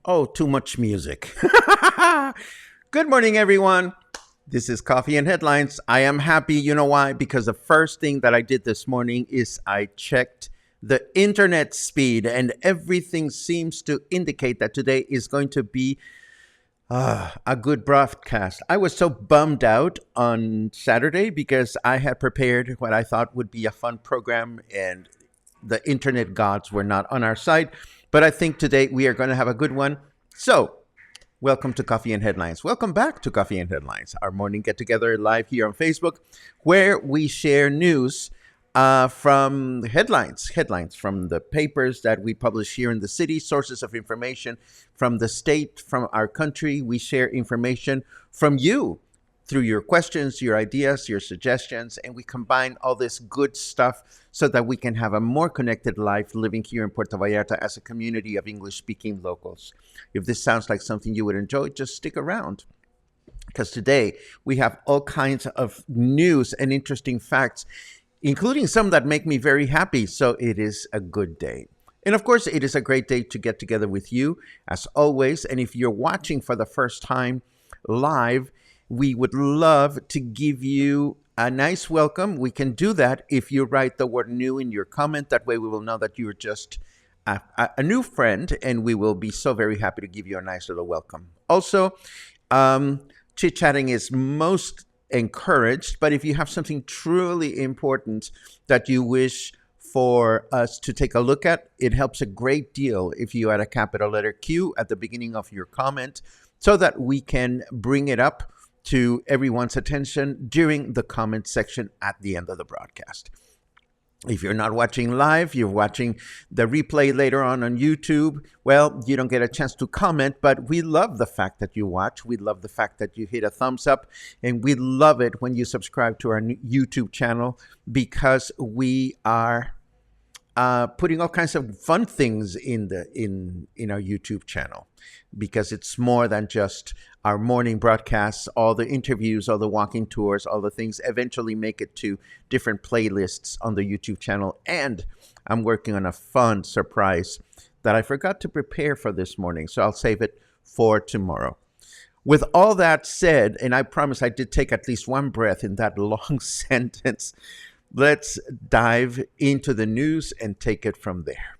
Oh, too much music. Good morning, everyone. This is Coffee and Headlines. I am happy. You know why? Because the first thing that I did this morning is I checked the internet speed, and everything seems to indicate that today is going to be a good broadcast. I was so bummed out on Saturday because I had prepared what I thought would be a fun program, and the internet gods were not on our side. But I think today we are going to have a good one. So, welcome to Coffee and Headlines. Welcome back to Coffee and Headlines, our morning get-together live here on Facebook, where we share news from headlines from the papers that we publish here in the city, sources of information from the state, from our country. We share information from you through your questions, your ideas, your suggestions, and we combine all this good stuff so that we can have a more connected life living here in Puerto Vallarta as a community of English-speaking locals. If this sounds like something you would enjoy, just stick around, because today we have all kinds of news and interesting facts, including some that make me very happy, so it is a good day. And of course, it is a great day to get together with you, as always, and if you're watching for the first time live, we would love to give you a nice welcome. We can do that if you write the word new in your comment. That way we will know that you're just a new friend, and we will be so very happy to give you a nice little welcome. Also, chit-chatting is most encouraged, but if you have something truly important that you wish for us to take a look at, it helps a great deal if you add a capital letter Q at the beginning of your comment so that we can bring it up to everyone's attention during the comment section at the end of the broadcast. If you're not watching live, you're watching the replay later on YouTube, well, you don't get a chance to comment, but we love the fact that you watch. We love the fact that you hit a thumbs up, and we love it when you subscribe to our YouTube channel, because we are putting all kinds of fun things in our YouTube channel, because it's more than just our morning broadcasts. All the interviews, all the walking tours, all the things eventually make it to different playlists on the YouTube channel. And I'm working on a fun surprise that I forgot to prepare for this morning, so I'll save it for tomorrow. With all that said, and I promise I did take at least one breath in that long sentence, let's dive into the news and take it from there.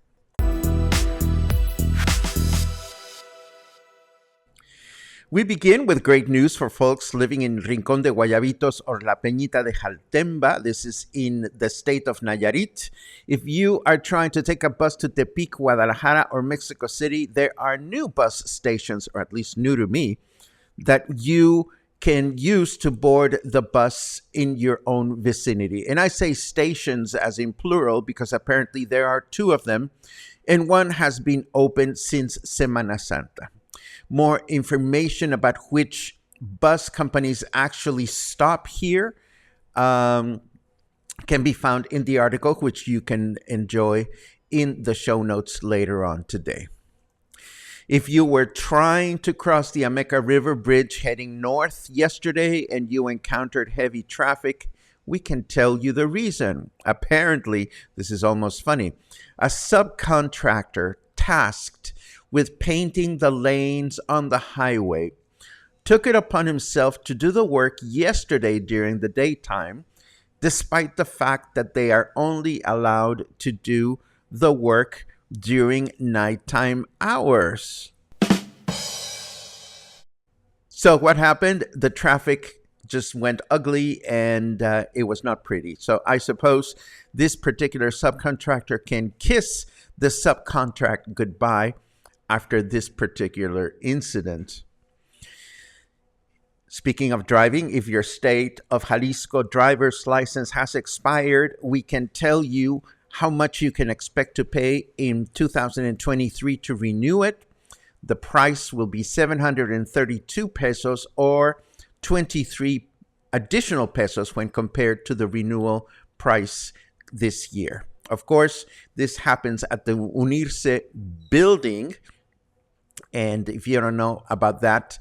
We begin with great news for folks living in Rincón de Guayabitos or La Peñita de Jaltemba. This is in the state of Nayarit. If you are trying to take a bus to Tepic, Guadalajara, or Mexico City, there are new bus stations, or at least new to me, that you can use to board the bus in your own vicinity. And I say stations as in plural because apparently there are two of them, and one has been open since Semana Santa. More information about which bus companies actually stop here can be found in the article, which you can enjoy in the show notes later on today. If you were trying to cross the Ameca River Bridge heading north yesterday and you encountered heavy traffic, we can tell you the reason. Apparently, this is almost funny, a subcontractor tasked with painting the lanes on the highway took it upon himself to do the work yesterday during the daytime, despite the fact that they are only allowed to do the work during nighttime hours. So what happened? The traffic just went ugly and it was not pretty. So I suppose this particular subcontractor can kiss the subcontract goodbye after this particular incident. Speaking of driving, if your state of Jalisco driver's license has expired, we can tell you how much you can expect to pay in 2023 to renew it. The price will be 732 pesos or 23 additional pesos when compared to the renewal price this year. Of course, this happens at the Unirse building. And if you don't know about that,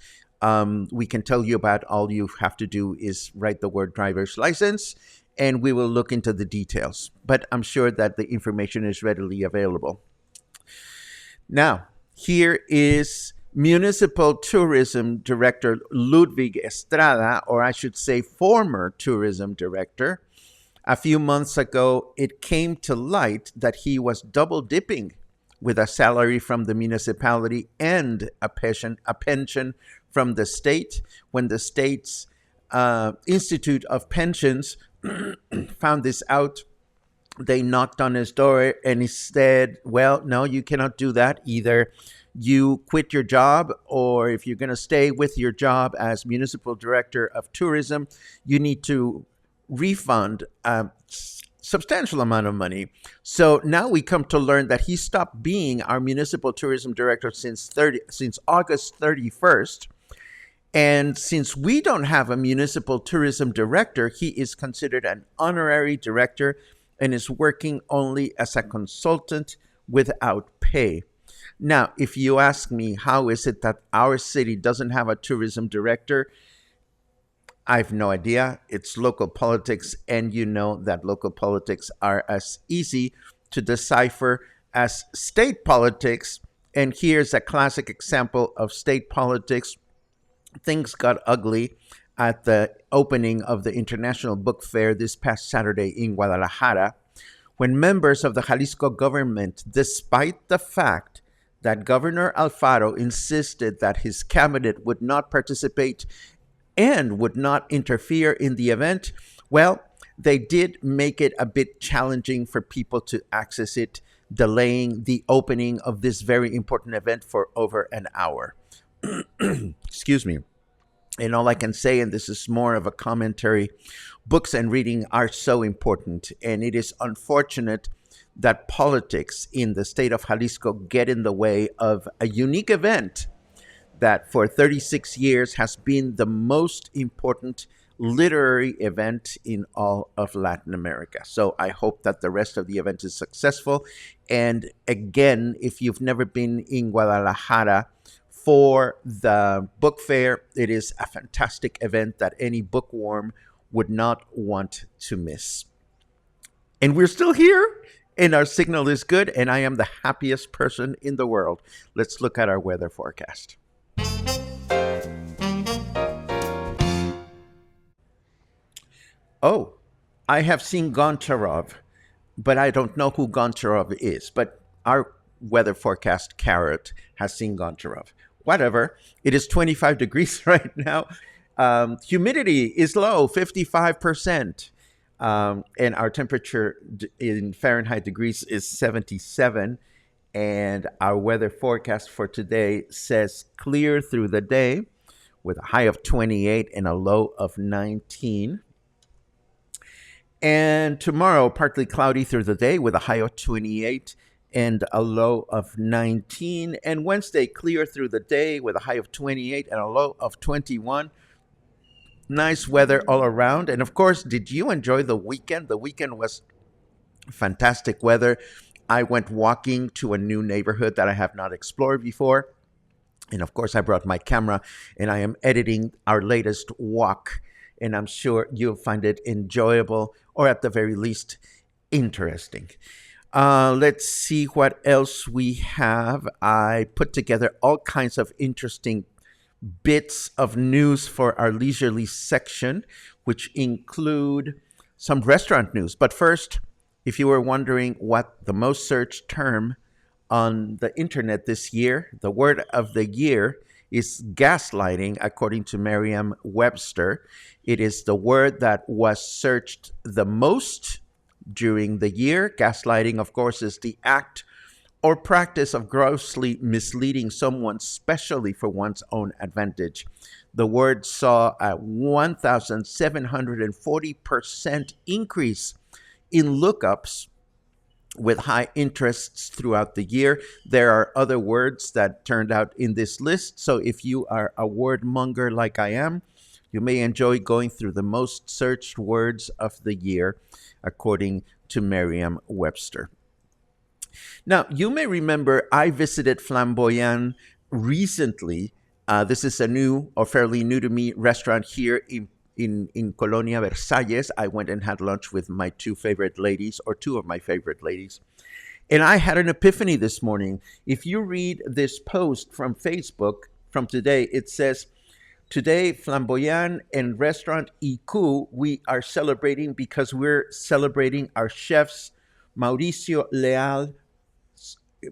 we can tell you about. All you have to do is write the word driver's license and we will look into the details. But I'm sure that the information is readily available. Now, here is Municipal Tourism Director Ludwig Estrada, or I should say former tourism director. A few months ago, it came to light that he was double dipping with a salary from the municipality and a pension from the state. When the state's Institute of Pensions found this out, they knocked on his door and he said, well, no, you cannot do that. Either you quit your job, or if you're going to stay with your job as municipal director of tourism, you need to refund a substantial amount of money. So now we come to learn that he stopped being our municipal tourism director since August 31st. And since we don't have a municipal tourism director, he is considered an honorary director and is working only as a consultant without pay. Now, if you ask me, how is it that our city doesn't have a tourism director? I have no idea. It's local politics, and you know that local politics are as easy to decipher as state politics. And here's a classic example of state politics. Things got ugly at the opening of the International Book Fair this past Saturday in Guadalajara, when members of the Jalisco government, despite the fact that Governor Alfaro insisted that his cabinet would not participate and would not interfere in the event, well, they did make it a bit challenging for people to access it, delaying the opening of this very important event for over an hour. Excuse me. And all I can say, and this is more of a commentary, books and reading are so important. And it is unfortunate that politics in the state of Jalisco get in the way of a unique event that for 36 years has been the most important literary event in all of Latin America. So I hope that the rest of the event is successful. And again, if you've never been in Guadalajara for the book fair, it is a fantastic event that any bookworm would not want to miss. And we're still here, and our signal is good, and I am the happiest person in the world. Let's look at our weather forecast. Oh, I have seen Goncharov, but I don't know who Goncharov is. But our weather forecast carrot has seen Goncharov. Whatever. It is 25 degrees right now. Humidity is low, 55%. And our temperature in Fahrenheit degrees is 77. And our weather forecast for today says clear through the day with a high of 28 and a low of 19. And tomorrow, partly cloudy through the day with a high of 28 and a low of 19. And Wednesday, clear through the day with a high of 28 and a low of 21. Nice weather all around. And of course, did you enjoy the weekend? The weekend was fantastic weather. I went walking to a new neighborhood that I have not explored before. And of course, I brought my camera and I am editing our latest walk. And I'm sure you'll find it enjoyable, or at the very least, interesting. Let's see what else we have. I put together all kinds of interesting bits of news for our leisurely section, which include some restaurant news. But first, if you were wondering what the most searched term on the internet this year, the word of the year is gaslighting, according to Merriam-Webster. It is the word that was searched the most during the year. Gaslighting, of course, is the act or practice of grossly misleading someone, especially for one's own advantage. The word saw a 1,740% increase in lookups with high interests throughout the year. There are other words that turned out in this list. So if you are a word monger like I am, you may enjoy going through the most searched words of the year, according to Merriam-Webster. Now, you may remember I visited Flamboyant recently. This is a new or fairly new to me restaurant here in Colonia Versalles. I went and had lunch with my two favorite ladies, or two of my favorite ladies. And I had an epiphany this morning. If you read this post from Facebook from today, it says, today, Flamboyant and Restaurant IQ, we are celebrating because we're celebrating our chef's Mauricio Leal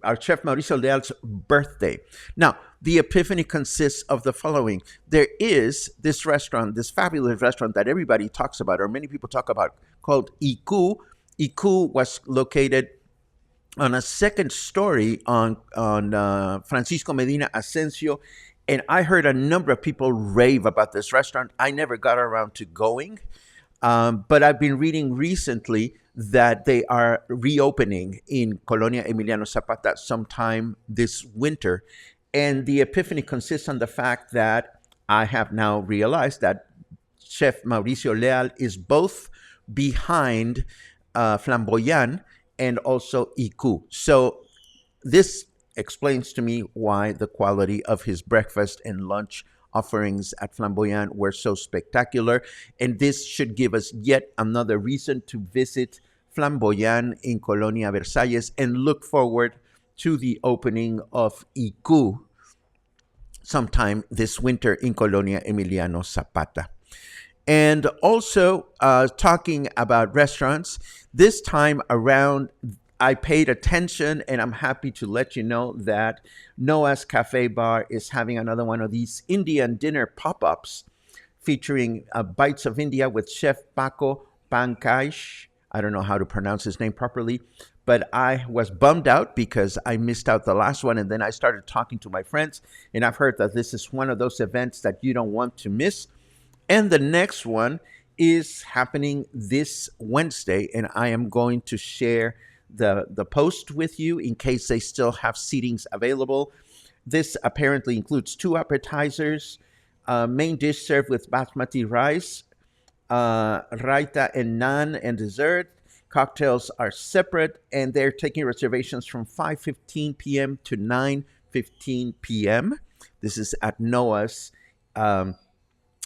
our chef Mauricio Leal's birthday. Now, the epiphany consists of the following. There is this restaurant, this fabulous restaurant that everybody talks about, or many people talk about, called IQ. IQ was located on a second story on Francisco Medina Asensio. And I heard a number of people rave about this restaurant. I never got around to going. But I've been reading recently that they are reopening in Colonia Emiliano Zapata sometime this winter. And the epiphany consists on the fact that I have now realized that Chef Mauricio Leal is both behind Flamboyant and also IQ. So this explains to me why the quality of his breakfast and lunch offerings at Flamboyant were so spectacular. And this should give us yet another reason to visit Flamboyant in Colonia Versalles and look forward to the opening of IQ sometime this winter in Colonia Emiliano Zapata. And also, talking about restaurants, this time around, I paid attention, and I'm happy to let you know that Noah's Cafe Bar is having another one of these Indian dinner pop-ups featuring Bites of India with Chef Paco Pankaj. I don't know how to pronounce his name properly, but I was bummed out because I missed out the last one, and then I started talking to my friends, and I've heard that this is one of those events that you don't want to miss. And the next one is happening this Wednesday, and I am going to share the post with you in case they still have seatings available. This apparently includes 2 appetizers, main dish served with basmati rice, raita and naan, and dessert. Cocktails are separate, and they're taking reservations from 5:15 p.m. to 9:15 p.m. This is at Noah's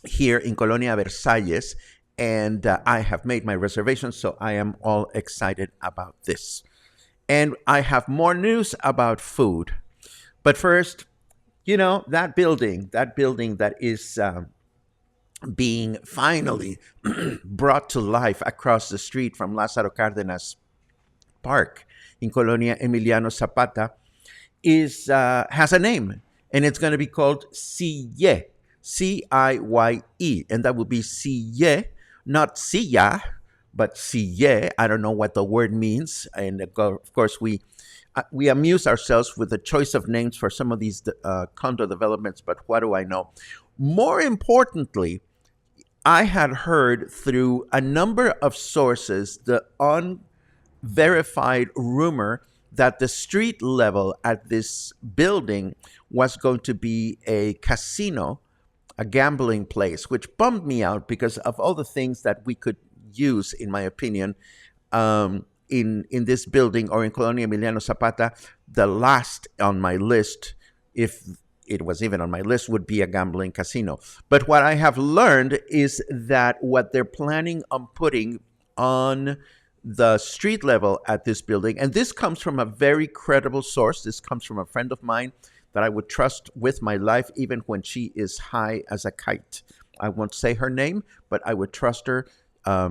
here in Colonia Versalles, and I have made my reservations, so I am all excited about this. And I have more news about food. But first, you know, that building that is being finally brought to life across the street from Lázaro Cárdenas Park in Colonia Emiliano Zapata has a name, and it's going to be called Ciye, Ciye, and that would be Ciye, not Silla, but Ciye. I don't know what the word means, and of course we amuse ourselves with the choice of names for some of these condo developments, but what do I know? More importantly, I had heard through a number of sources the unverified rumor that the street level at this building was going to be a casino, a gambling place, which bummed me out because of all the things that we could use, in my opinion, in this building or in Colonia Emiliano Zapata. The last on my list, if it was even on my list, would be a gambling casino. But what I have learned is that what they're planning on putting on the street level at this building, and this comes from a very credible source, this comes from a friend of mine that I would trust with my life, even when she is high as a kite. I won't say her name, but I would trust her. I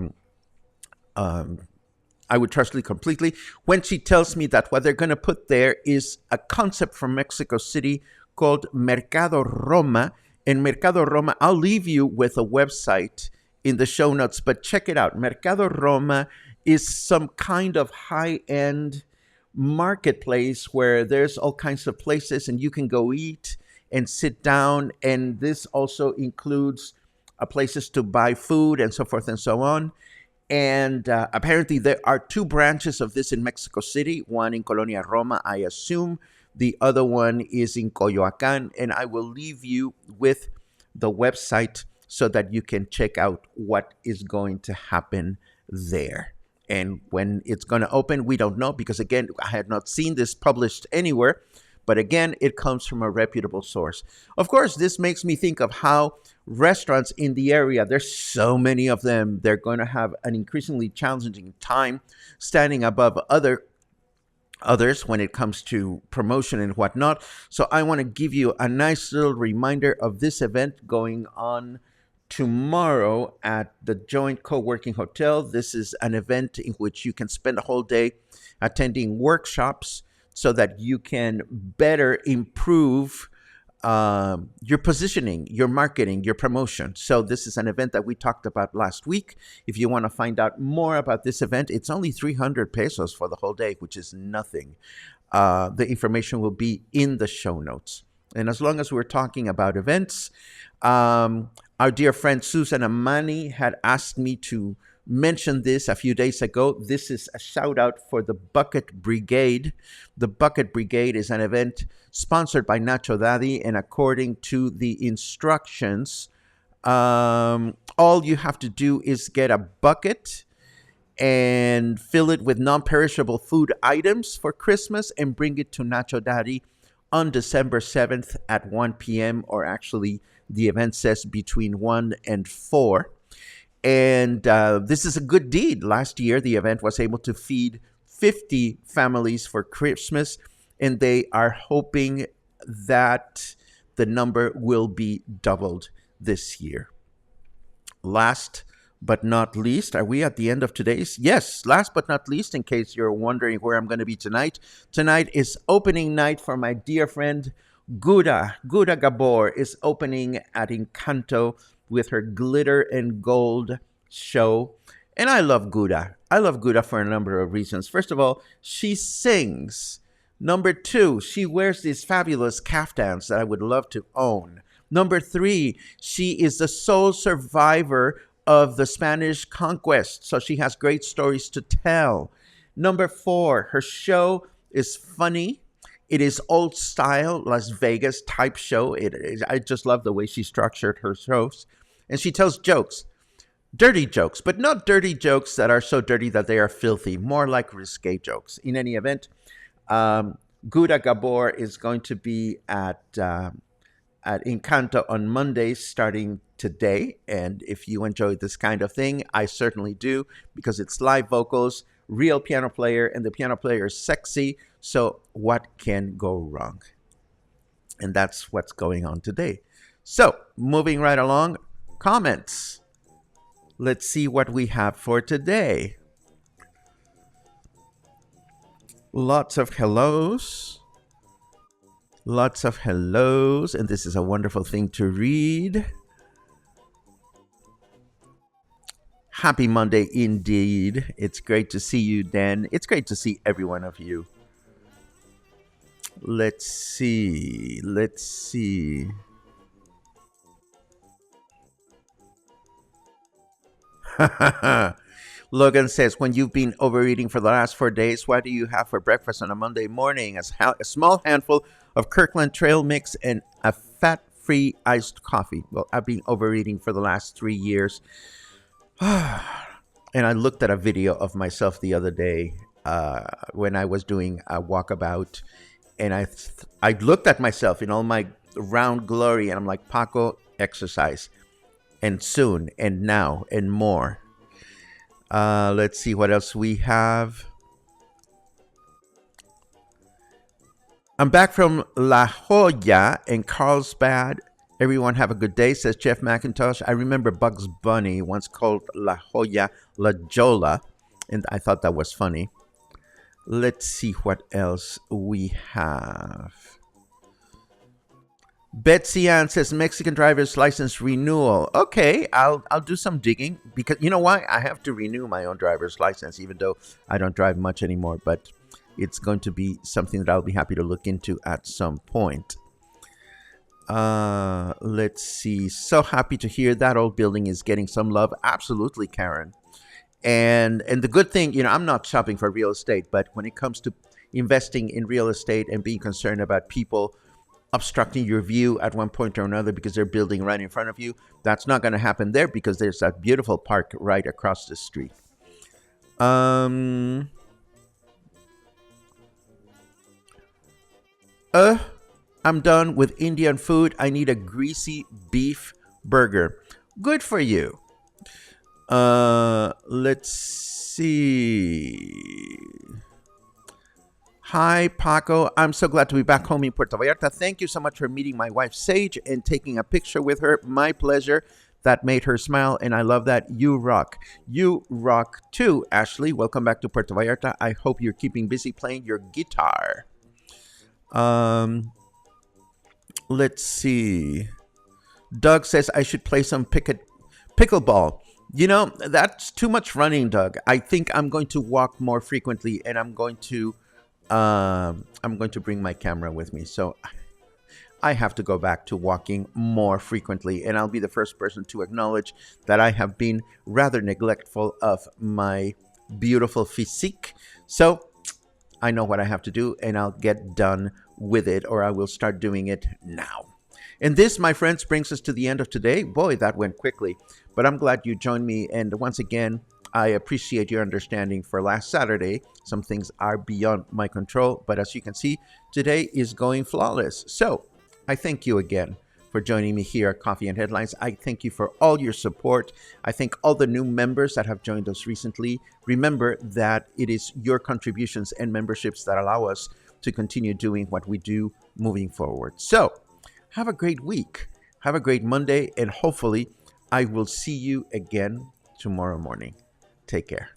would trust her completely when she tells me that what they're going to put there is a concept from Mexico City called Mercado Roma. And Mercado Roma, I'll leave you with a website in the show notes, but check it out. Mercado Roma is some kind of high-end marketplace where there's all kinds of places and you can go eat and sit down. And this also includes places to buy food and so forth and so on. And apparently there are two branches of this in Mexico City, one in Colonia Roma, I assume. The other one is in Coyoacan. And I will leave you with the website so that you can check out what is going to happen there. And when it's going to open, we don't know because, again, I had not seen this published anywhere. But again, it comes from a reputable source. Of course, this makes me think of how restaurants in the area, there's so many of them, they're going to have an increasingly challenging time standing above others when it comes to promotion and whatnot. So I want to give you a nice little reminder of this event going on tomorrow at the Joint Co-working Hotel. This is an event in which you can spend a whole day attending workshops so that you can better improve your positioning, your marketing, your promotion. So this is an event that we talked about last week. If you want to find out more about this event, it's only 300 pesos for the whole day, which is nothing. The information will be in the show notes. And as long as we're talking about events, our dear friend Susan Amani had asked me to mention this a few days ago. This is a shout out for the Bucket Brigade. The Bucket Brigade is an event sponsored by Nacho Daddy, and according to the instructions, all you have to do is get a bucket and fill it with non-perishable food items for Christmas and bring it to Nacho Daddy on December 7th at 1 p.m. or actually the event says between 1 and 4. And this is a good deed. Last year, the event was able to feed 50 families for Christmas, and they are hoping that the number will be doubled this year. Last but not least, are we at the end of today's? Yes, last but not least, in case you're wondering where I'm going to be tonight. Tonight is opening night for my dear friend Guda. Guda Gabor is opening at Encanto with her Glitter and Gold show. And I love Guda. I love Guda for a number of reasons. First of all, she sings. Number 2, she wears these fabulous caftans that I would love to own. Number 3, she is the sole survivor of the Spanish conquest, so she has great stories to tell. Number 4, her show is funny. It is old style, Las Vegas type show. I just love the way she structured her shows. And she tells jokes, dirty jokes, but not dirty jokes that are so dirty that they are filthy, more like risque jokes. In any event, Guda Gabor is going to be at Encanto on Mondays starting today. And if you enjoy this kind of thing, I certainly do, because it's live vocals, real piano player, and the piano player is sexy. So what can go wrong? And that's what's going on today. So moving right along, comments. Let's see what we have for today. Lots of hellos. Lots of hellos. And this is a wonderful thing to read. Happy Monday indeed. It's great to see you, Dan. It's great to see every one of you. Let's see. Logan says, when you've been overeating for the last 4 days, what do you have for breakfast on a Monday morning? A small handful of Kirkland Trail Mix and a fat-free iced coffee. Well, I've been overeating for the last 3 years. And I looked at a video of myself the other day when I was doing a walkabout. And I looked at myself in all my round glory. And I'm like, Paco, exercise. And soon, and now, and more. Let's see what else we have. I'm back from La Jolla in Carlsbad. Everyone have a good day, says Jeff McIntosh. I remember Bugs Bunny once called La Jolla La Jolla, and I thought that was funny. Let's see what else we have. Betsy Ann says Mexican driver's license renewal. Okay, I'll do some digging because you know why? I have to renew my own driver's license, even though I don't drive much anymore. But it's going to be something that I'll be happy to look into at some point. Let's see. So happy to hear that old building is getting some love. Absolutely, Karen. And the good thing, I'm not shopping for real estate, but when it comes to investing in real estate and being concerned about people obstructing your view at one point or another because they're building right in front of you, that's not going to happen there because there's that beautiful park right across the street. Um, uh, I'm done with Indian food. I need a greasy beef burger. Good for you. Let's see. Hi, Paco. I'm so glad to be back home in Puerto Vallarta. Thank you so much for meeting my wife, Sage, and taking a picture with her. My pleasure. That made her smile, and I love that. You rock. You rock too, Ashley. Welcome back to Puerto Vallarta. I hope you're keeping busy playing your guitar. Um, let's see. Doug says I should play some pickleball. That's too much running, Doug. I think I'm going to walk more frequently, and I'm going to bring my camera with me. So I have to go back to walking more frequently, and I'll be the first person to acknowledge that I have been rather neglectful of my beautiful physique. So I know what I have to do, and I'll get done with it, or I will start doing it now. And this, my friends, brings us to the end of today. Boy, that went quickly, but I'm glad you joined me. And once again, I appreciate your understanding for last Saturday. Some things are beyond my control, but as you can see, today is going flawless. So I thank you again for joining me here at Coffee and Headlines. I thank you for all your support. I thank all the new members that have joined us recently. Remember that it is your contributions and memberships that allow us to continue doing what we do moving forward. So have a great week. Have a great Monday, and hopefully I will see you again tomorrow morning. Take care.